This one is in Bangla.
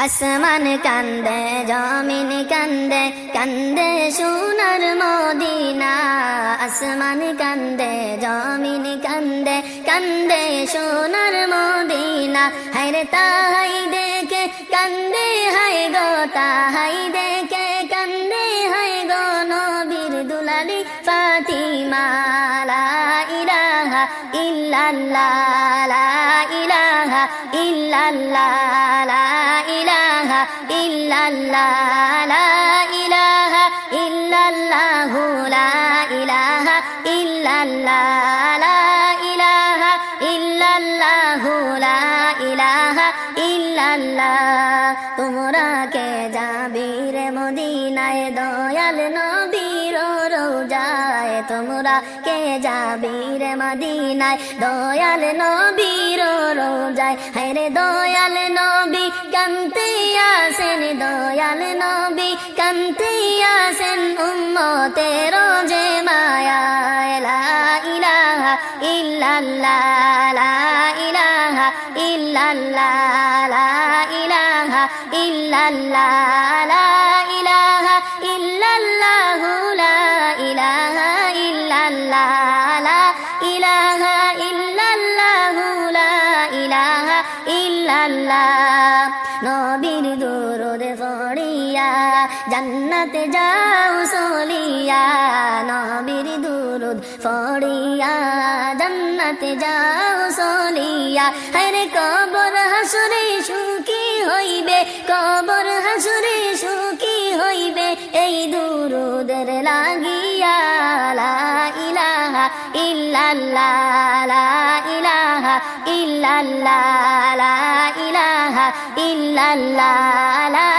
আসমান কান্দে জমিন কান্দে কান্দে সোনার মদিনা আসমান কান্দে জমিন কান্দে কান্দে সোনার মদিনা হায়রে তাহাই দেখে কান্দে হায় গো তাহাই দেখে কান্দে হায় গো নবীর দুলালি ফাতিমা লা ইলাহা ইল্লাল্লাহ লা ইলাহা ইল্লাল্লাহ লা ইলাহা ইল্লাল্লাহ লা ইলাহা ইল্লাল্লাহ লা ইলাহা ইল্লাল্লাহ লা ইলাহা ইল্লাল্লাহ লা ইলাহা ইল্লাল্লাহ তোমরা কে যাবি রে মদিনায় দয়াল নবীর রওজায় তোমরা কে যাবি রে মদিনায় দয়াল নবীর রওজায় হায়রে দয়াল নবী কান্তে আসেন দয়াল নবী কান্তে আসেন উম্মতের যে মায়ায় লা ইলাহা ইল্লাল্লাহ লা ইলাহা ইল্লাল্লাহ লা ইলাহা ইল্লাল্লাহ লা ইলাহা ইল্লাল্লাহ লা ইলাহা ইল্লাল্লাহ লা ইলাহা ইল্লাল্লাহ লা ইলাহা ইল্লাল্লাহ নবীর দুরূদ পড়িয়া জান্নাতে যাও চলিয়া নবীর দুরূদ পড়িয়া জান্নাতে যাও চলিয়া হায়রে কবর হাসরে সুখী হইবে কবর হাসরে সুখী হইবে এই দুরূদের লাগিয়া লা ইলাহা ইল্লাল্লাহ লা ইলাহা ইল্লাল্লাহ লা ইলাহা ইল্লাল্লাহ লা